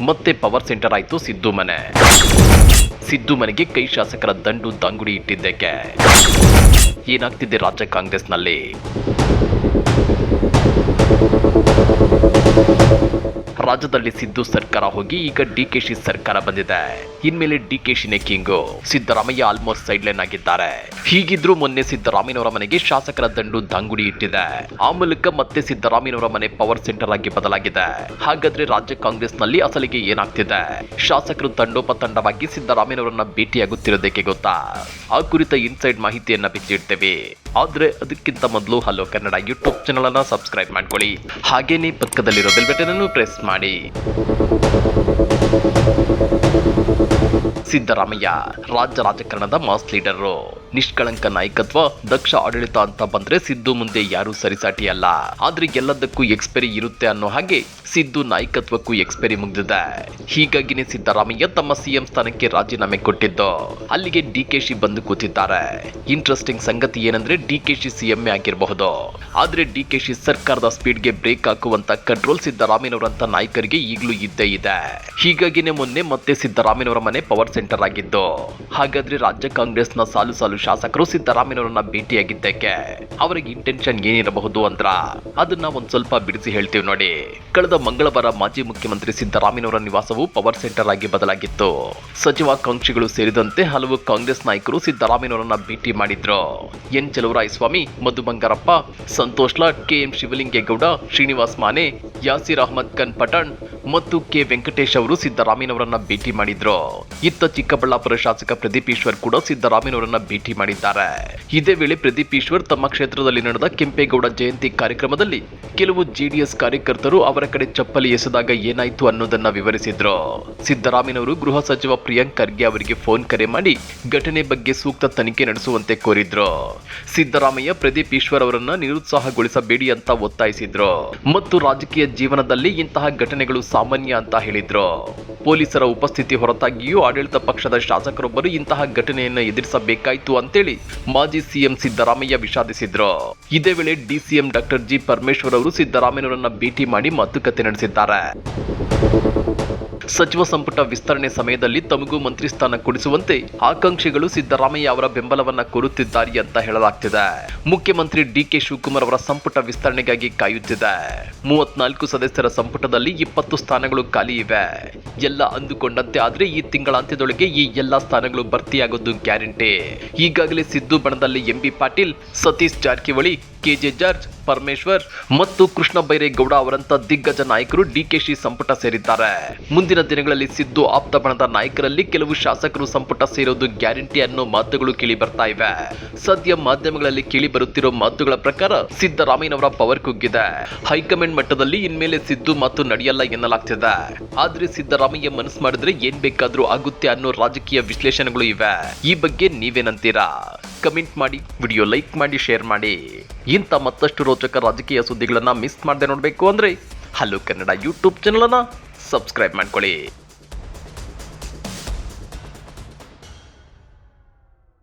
ಮತ್ತೆ power centre ಆಯ್ತು ಸಿದ್ದು ಮನೆ. ಸಿದ್ದು ಮನೆಗೆ ಕೈ ಶಾಸಕರ ದಂಡು ದಂಗುಡಿ ಇಟ್ಟಿದ್ದಕ್ಕೆ ಏನಾಗ್ತಿದೆ ರಾಜ್ಯ ಕಾಂಗ್ರೆಸ್ನಲ್ಲಿ? ರಾಜ್ಯದಲ್ಲಿ ಸಿದ್ದು ಸರ್ಕಾರ ಹೋಗಿ ಈಗ ಡಿಕೆಶಿ ಸರ್ಕಾರ ಬಂದಿದೆ. ಇನ್ಮೇಲೆ ಡಿಕೆಶಿನೇ king. Siddaramaiah almost sideline ಆಗಿದ್ದಾರೆ. ಹೀಗಿದ್ರು ಮೊನ್ನೆ ಸಿದ್ದರಾಮಯ್ಯನವರ ಮನೆಗೆ ಶಾಸಕರ ದಂಡು ದಂಗುಡಿ ಇಟ್ಟಿದೆ. ಆ ಮೂಲಕ ಮತ್ತೆ ಸಿದ್ದರಾಮಯ್ಯನವರ ಮನೆ ಪವರ್ ಸೆಂಟರ್ ಆಗಿ ಬದಲಾಗಿದೆ. ಹಾಗಾದ್ರೆ ರಾಜ್ಯ ಕಾಂಗ್ರೆಸ್ ನಲ್ಲಿ ಅಸಲಿಗೆ ಏನಾಗ್ತಿದೆ? ಶಾಸಕರು ತಂಡೋಪತಂಡವಾಗಿ ಸಿದ್ದರಾಮಯ್ಯನವರನ್ನ ಭೇಟಿಯಾಗುತ್ತಿರೋದಕ್ಕೆ ಗೊತ್ತಾ? ಆ ಕುರಿತ ಇನ್ಸೈಡ್ ಮಾಹಿತಿಯನ್ನ ಬಿಚ್ಚಿಡ್ತೇವೆ. ಆದ್ರೆ ಅದಕ್ಕಿಂತ ಮೊದಲು ಹಲೋ ಕನ್ನಡ ಯೂಟ್ಯೂಬ್ ಚಾನಲ್ ಅನ್ನ ಸಬ್ಸ್ಕ್ರೈಬ್ ಮಾಡ್ಕೊಳ್ಳಿ. ಹಾಗೇನೇ ಪಕ್ಕದಲ್ಲಿರೋ ಬೆಲ್ ಬಟನ್ ಅನ್ನು ಪ್ರೆಸ್ ಮಾಡಿ. ಸಿದ್ದರಾಮಯ್ಯ ರಾಜ್ಯ ರಾಜಕಾರಣದ ಮಾಸ್ ಲೀಡರ್, ನಿಷ್ಕಳಂಕ ನಾಯಕತ್ವ, ದಕ್ಷ ಆಡಳಿತ ಅಂತ ಬಂದ್ರೆ ಸಿದ್ದು ಮುಂದೆ ಯಾರು ಸರಿಸಾಟಿ ಅಲ್ಲ. ಆದ್ರೆ ಎಲ್ಲದಕ್ಕೂ ಎಕ್ಸ್ಪೈರಿ ಇರುತ್ತೆ ಅನ್ನೋ ಹಾಗೆ ಸಿದ್ದು ನಾಯಕತ್ವಕ್ಕೂ ಎಕ್ಸ್ಪೈರಿ ಮುಗಿದಿದೆ. ಹೀಗಾಗಿನೇ ಸಿದ್ದರಾಮಯ್ಯ ತಮ್ಮ ಸಿಎಂ ಸ್ಥಾನಕ್ಕೆ ರಾಜೀನಾಮೆ ಕೊಟ್ಟಿದ್ದು. ಅಲ್ಲಿಗೆ ಡಿಕೆಶಿ ಬಂದು ಕೂತಿದ್ದಾರೆ. ಇಂಟ್ರೆಸ್ಟಿಂಗ್ ಸಂಗತಿ ಏನಂದ್ರೆ ಡಿಕೆಶಿ ಸಿಎಂ ಆಗಿರಬಹುದು, ಆದ್ರೆ ಡಿಕೆಶಿ ಸರ್ಕಾರದ ಸ್ಪೀಡ್ಗೆ ಬ್ರೇಕ್ ಹಾಕುವಂತ ಕಂಟ್ರೋಲ್ ಸಿದ್ದರಾಮಯ್ಯನವರಂತ ನಾಯಕರಿಗೆ ಈಗಲೂ ಇದ್ದೇ ಇದೆ. ಹೀಗಾಗಿನೇ ಮೊನ್ನೆ ಮತ್ತೆ ಸಿದ್ದರಾಮಯ್ಯನವರ ಮನೆ ಪವರ್ ಸೆಂಟರ್ ಆಗಿದ್ದು. ಹಾಗಾದ್ರೆ ರಾಜ್ಯ ಕಾಂಗ್ರೆಸ್ನ ಸಾಲು ಸಾಲು ಶಾಸಕರು ಸಿದ್ದರಾಮಯ್ಯನವರನ್ನ ಭೇಟಿಯಾಗಿದ್ದಕ್ಕೆ ಅವರಿಗೆ ಇಂಟೆನ್ಷನ್ ಏನಿರಬಹುದು ಅಂದ್ರ ಅದನ್ನ ಒಂದ್ ಸ್ವಲ್ಪ ಬಿಡಿಸಿ ಹೇಳ್ತೀವಿ ನೋಡಿ. ಕಳೆದ ಮಂಗಳವಾರ ಮಾಜಿ ಮುಖ್ಯಮಂತ್ರಿ ಸಿದ್ದರಾಮಯ್ಯನವರ ನಿವಾಸವು ಪವರ್ ಸೆಂಟರ್ ಆಗಿ ಬದಲಾಗಿತ್ತು. ಸಚಿವಾಕಾಂಕ್ಷಿಗಳು ಸೇರಿದಂತೆ ಹಲವು ಕಾಂಗ್ರೆಸ್ ನಾಯಕರು ಸಿದ್ದರಾಮಯ್ಯನವರನ್ನ ಭೇಟಿ ಮಾಡಿದ್ರು. ಎನ್ ಚಲುವರಾಯಸ್ವಾಮಿ, ಮಧು ಬಂಗಾರಪ್ಪ, ಸಂತೋಷ್ ಲಾಡ್, ಕೆಎಂ ಶಿವಲಿಂಗೇಗೌಡ, ಶ್ರೀನಿವಾಸ್ ಮಾನೆ, ಯಾಸಿರ್ ಅಹಮದ್ ಖಾನ್ ಪಠಾಣ್ ಮತ್ತು ಕೆ ವೆಂಕಟೇಶ್ ಅವರು ಸಿದ್ದರಾಮಯ್ಯನವರನ್ನ ಭೇಟಿ ಮಾಡಿದ್ರು. ಇತ್ತ ಚಿಕ್ಕಬಳ್ಳಾಪುರ ಶಾಸಕ ಪ್ರದೀಪ್ ಈಶ್ವರ್ ಕೂಡ ಸಿದ್ದರಾಮಯ್ಯನವರನ್ನ ಭೇಟಿ ಮಾಡಿದ್ದಾರೆ. ಇದೇ ವೇಳೆ ಪ್ರದೀಪ್ ಈಶ್ವರ್ ತಮ್ಮ ಕ್ಷೇತ್ರದಲ್ಲಿ ನಡೆದ ಕೆಂಪೇಗೌಡ ಜಯಂತಿ ಕಾರ್ಯಕ್ರಮದಲ್ಲಿ ಕೆಲವು ಜೆಡಿಎಸ್ ಕಾರ್ಯಕರ್ತರು ಅವರ ಕಡೆ ಚಪ್ಪಲಿ ಎಸೆದಾಗ ಏನಾಯ್ತು ಅನ್ನೋದನ್ನ ವಿವರಿಸಿದ್ರು. ಸಿದ್ದರಾಮಯ್ಯನವರು ಗೃಹ ಸಚಿವ ಪ್ರಿಯಾಂಕ್ ಖರ್ಗೆ ಅವರಿಗೆ ಫೋನ್ ಕರೆ ಮಾಡಿ ಘಟನೆ ಬಗ್ಗೆ ಸೂಕ್ತ ತನಿಖೆ ನಡೆಸುವಂತೆ ಕೋರಿದ್ರು. ಸಿದ್ದರಾಮಯ್ಯ ಪ್ರದೀಪ್ ಈಶ್ವರ್ ಅವರನ್ನ ನಿರುತ್ಸಾಹಗೊಳಿಸಬೇಡಿ ಅಂತ ಒತ್ತಾಯಿಸಿದ್ರು ಮತ್ತು ರಾಜಕೀಯ ಜೀವನದಲ್ಲಿ ಇಂತಹ ಘಟನೆಗಳು ಸಾಮಾನ್ಯ ಅಂತ ಹೇಳಿದ್ರು. ಪೊಲೀಸರ ಉಪಸ್ಥಿತಿ ಹೊರತಾಗಿಯೂ ಆಡಳಿತ ಪಕ್ಷದ ಶಾಸಕರೊಬ್ಬರು ಇಂತಹ ಘಟನೆಯನ್ನು ಎದುರಿಸಬೇಕಾಯಿತು ಅಂತೇಳಿ ಮಾಜಿ ಸಿಎಂ ಸಿದ್ದರಾಮಯ್ಯ ವಿಷಾದಿಸಿದ್ರು. ಇದೇ ವೇಳೆ ಡಿಸಿಎಂ ಡಾಕ್ಟರ್ ಜಿ ಪರಮೇಶ್ವರ್ ಅವರು ಸಿದ್ದರಾಮಯ್ಯನವರನ್ನ ಭೇಟಿ ಮಾಡಿ ಮಾತುಕತೆ ನಡೆಸಿದ್ದಾರೆ. ಸಚಿವ ಸಂಪುಟ ವಿಸ್ತರಣೆ ಸಮಯದಲ್ಲಿ ತಮಗೂ ಮಂತ್ರಿ ಸ್ಥಾನ ಕೊಡಿಸುವಂತೆ ಆಕಾಂಕ್ಷಿಗಳು ಸಿದ್ದರಾಮಯ್ಯ ಅವರ ಬೆಂಬಲವನ್ನ ಕೋರುತ್ತಿದ್ದಾರೆ ಅಂತ ಹೇಳಲಾಗ್ತಿದೆ. ಮುಖ್ಯಮಂತ್ರಿ ಡಿಕೆ ಶಿವಕುಮಾರ್ ಅವರ ಸಂಪುಟ ವಿಸ್ತರಣೆಗಾಗಿ ಕಾಯುತ್ತಿದೆ. 34 ಸದಸ್ಯರ ಸಂಪುಟದಲ್ಲಿ 20 ಸ್ಥಾನಗಳು ಖಾಲಿ ಇವೆ. ಎಲ್ಲ ಅಂದುಕೊಂಡಂತೆ ಆದ್ರೆ ಈ ತಿಂಗಳಾಂತ್ಯದೊಳಗೆ ಈ ಎಲ್ಲಾ ಸ್ಥಾನಗಳು ಭರ್ತಿಯಾಗೋದು ಗ್ಯಾರಂಟಿ. ಈಗಾಗಲೇ ಸಿದ್ದು ಬಣದಲ್ಲಿ ಎಂಬಿ ಪಾಟೀಲ್, ಸತೀಶ್ ಜಾರಕಿಹೊಳಿ, ಕೆಜೆ ಜಾರ್ಜ್, ಪರಮೇಶ್ವರ್ ಮತ್ತು ಕೃಷ್ಣ ಬೈರೇಗೌಡ ಅವರಂತ ದಿಗ್ಗಜ ನಾಯಕರು ಡಿಕೆಶಿ ಸಂಪುಟ ಸೇರಿದ್ದಾರೆ. ಮುಂದಿನ ದಿನಗಳಲ್ಲಿ ಸಿದ್ದು ಆಪ್ತ ಬಣದ ನಾಯಕರಲ್ಲಿ ಕೆಲವು ಶಾಸಕರು ಸಂಪುಟ ಸೇರೋದು ಗ್ಯಾರಂಟಿ ಅನ್ನೋ ಮಾತುಗಳು ಕೇಳಿ ಬರ್ತಾ ಇವೆ. ಸದ್ಯ ಮಾಧ್ಯಮಗಳಲ್ಲಿ ಕೇಳಿ ಬರುತ್ತಿರೋ ಮಾತುಗಳ ಪ್ರಕಾರ ಸಿದ್ದರಾಮಯ್ಯನವರ ಪವರ್ ಕುಗ್ಗಿದೆ. ಹೈಕಮಾಂಡ್ ಮಟ್ಟದಲ್ಲಿ ಇನ್ಮೇಲೆ ಸಿದ್ದು ಮಾತು ನಡೆಯಲ್ಲ ಎನ್ನಲಾಗ್ತಿದೆ. ಆದ್ರೆ ಸಿದ್ದರಾಮಯ್ಯ ಮನಸ್ಸು ಮಾಡಿದ್ರೆ ಏನ್ ಬೇಕಾದ್ರೂ ಆಗುತ್ತೆ ಅನ್ನೋ ರಾಜಕೀಯ ವಿಶ್ಲೇಷಣೆಗಳು ಇವೆ. ಈ ಬಗ್ಗೆ ನೀವೇನಂತೀರಾ? ಕಮೆಂಟ್ ಮಾಡಿ, ವಿಡಿಯೋ ಲೈಕ್ ಮಾಡಿ, ಶೇರ್ ಮಾಡಿ. ಇಂಥ ಮತ್ತಷ್ಟು ರೋಚಕ ರಾಜಕೀಯ ಸುದ್ದಿಗಳನ್ನ ಮಿಸ್ ಮಾಡದೆ ನೋಡಬೇಕು ಅಂದ್ರೆ ಹಲೋ ಕನ್ನಡ ಯೂಟ್ಯೂಬ್ ಚಾನಲ್ ಅನ್ನ ಸಬ್ಸ್ಕ್ರೈಬ್ ಮಾಡ್ಕೊಳ್ಳಿ.